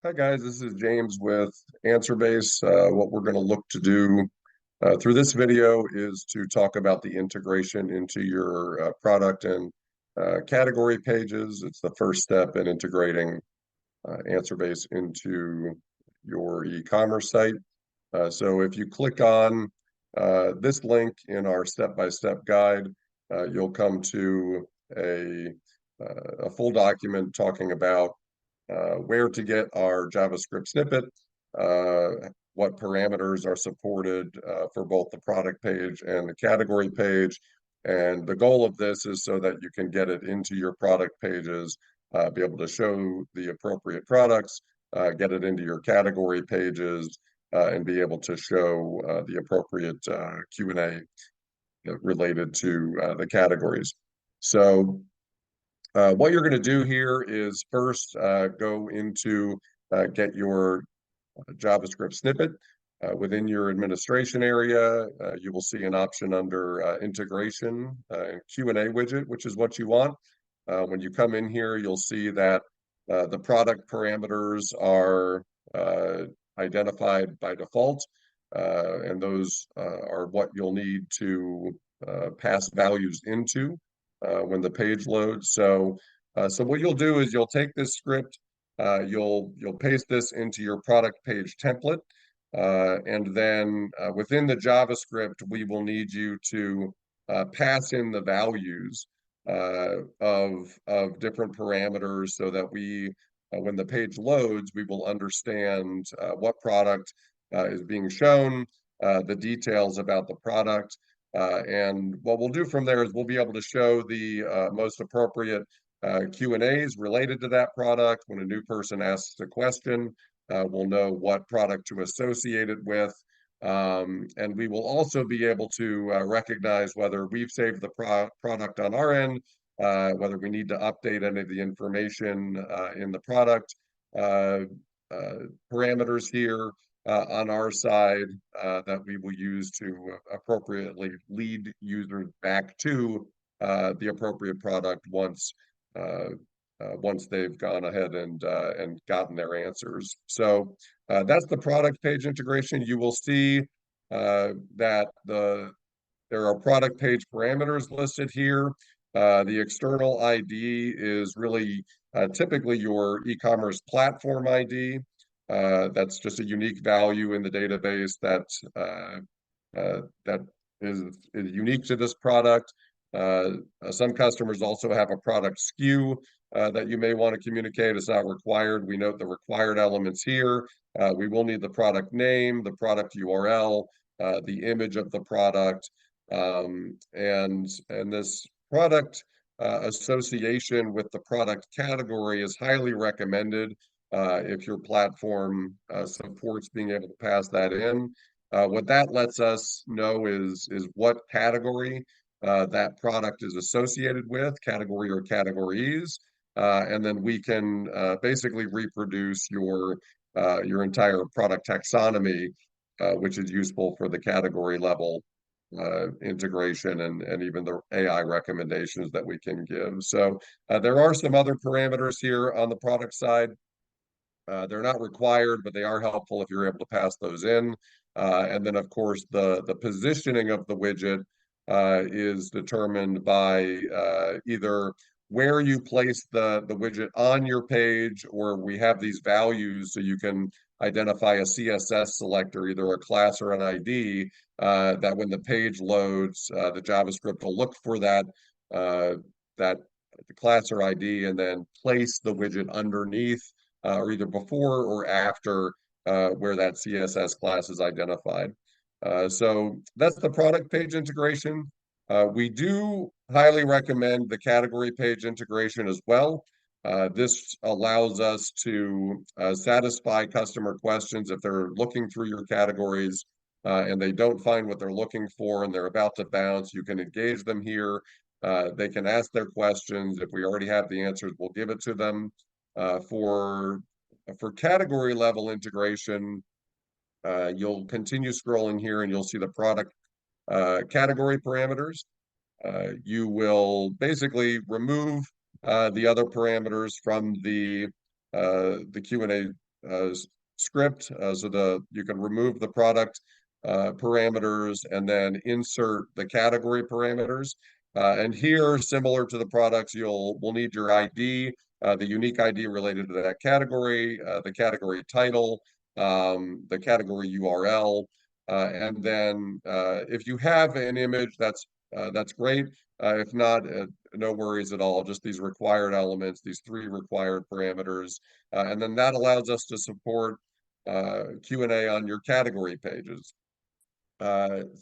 Hi guys, this is James with Answerbase. What we're going to look to do through this video is to talk about the integration into your product and category pages. It's the first step in integrating Answerbase into your e-commerce site. So if you click on this link in our step-by-step guide, you'll come to a full document talking about where to get our JavaScript snippet, what parameters are supported for both the product page and the category page. And the goal of this is so that you can get it into your product pages, be able to show the appropriate products, get it into your category pages, and be able to show the appropriate Q&A related to the categories. So what you're going to do here is first go into get your JavaScript snippet. Within your administration area, you will see an option under integration and Q&A widget, which is what you want. When you come in here, you'll see that the product parameters are identified by default, and those are what you'll need to pass values into when the page loads. So what you'll do is you'll take this script, you'll paste this into your product page template, and then within the JavaScript, we will need you to pass in the values of different parameters so that we, when the page loads, we will understand what product is being shown, the details about the product. And what we'll do from there is we'll be able to show the most appropriate Q&As related to that product. When a new person asks a question, we'll know what product to associate it with. And we will also be able to recognize whether we've saved the product on our end, whether we need to update any of the information in the product parameters here on our side that we will use to appropriately lead users back to the appropriate product once they've gone ahead and gotten their answers. So that's the product page integration. You will see that there are product page parameters listed here. The external ID is really typically your e-commerce platform ID. That's just a unique value in the database that is unique to this product. Some customers also have a product SKU that you may want to communicate. It's not required. We note the required elements here. We will need the product name, the product URL, the image of the product, and this product association with the product category is highly recommended if your platform supports being able to pass that in. What that lets us know is what category that product is associated with, category or categories, and then we can basically reproduce your entire product taxonomy, which is useful for the category level integration and even the AI recommendations that we can give. So there are some other parameters here on the product side. They're not required, but they are helpful if you're able to pass those in. And then, of course, the positioning of the widget is determined by either where you place the widget on your page, or we have these values so you can identify a CSS selector, either a class or an ID, that when the page loads, the JavaScript will look for that the class or ID and then place the widget underneath or either before or after where that CSS class is identified. So that's the product page integration. We do highly recommend the category page integration as well. This allows us to satisfy customer questions if they're looking through your categories and they don't find what they're looking for and they're about to bounce. You can engage them here. They can ask their questions. If we already have the answers, we'll give it to them. For category level integration, you'll continue scrolling here and you'll see the product category parameters. You will basically remove the other parameters from the Q&A script, so you can remove the product parameters and then insert the category parameters. And here, similar to the products, we'll need your ID, the unique ID related to that category, the category title, the category URL, and then if you have an image, that's great. If not, no worries at all. Just these required elements, these three required parameters, and then that allows us to support Q&A on your category pages.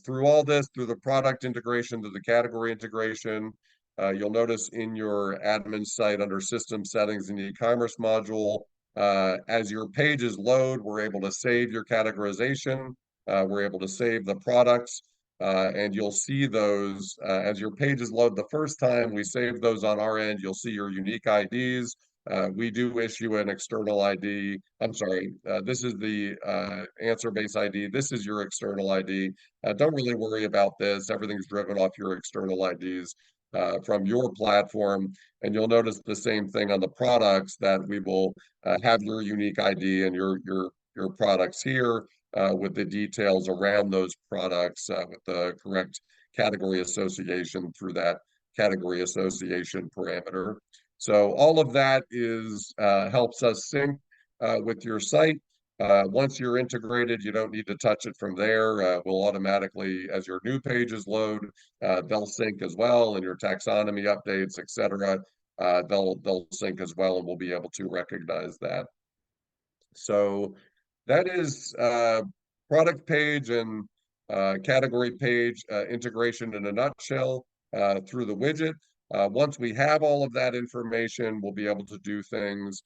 Through all this, through the product integration to the category integration, you'll notice in your admin site under system settings in the e-commerce module, as your pages load, we're able to save your categorization, we're able to save the products, and you'll see those as your pages load the first time, we save those on our end, you'll see your unique IDs. We do issue an external ID. I'm sorry, this is the Answerbase ID. This is your external ID. Don't really worry about this. Everything's driven off your external IDs from your platform. And you'll notice the same thing on the products, that we will have your unique ID and your products here with the details around those products with the correct category association through that category association parameter. So all of that helps us sync with your site. Once you're integrated, you don't need to touch it from there. We'll automatically, as your new pages load, they'll sync as well, and your taxonomy updates, etc. They'll sync as well, and we'll be able to recognize that. So that is product page and category page integration in a nutshell through the widget. Once we have all of that information, we'll be able to do things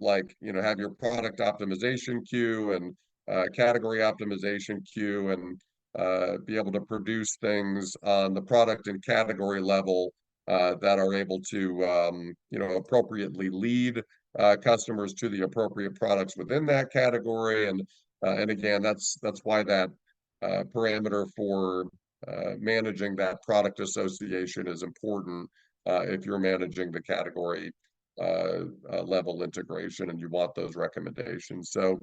like, have your product optimization queue and category optimization queue, and be able to produce things on the product and category level that are able to, appropriately lead customers to the appropriate products within that category. And again, that's why that parameter for managing that product association is important if you're managing the category level integration and you want those recommendations. So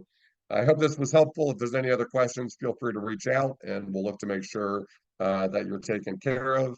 I hope this was helpful. If there's any other questions, feel free to reach out, and we'll look to make sure that you're taken care of.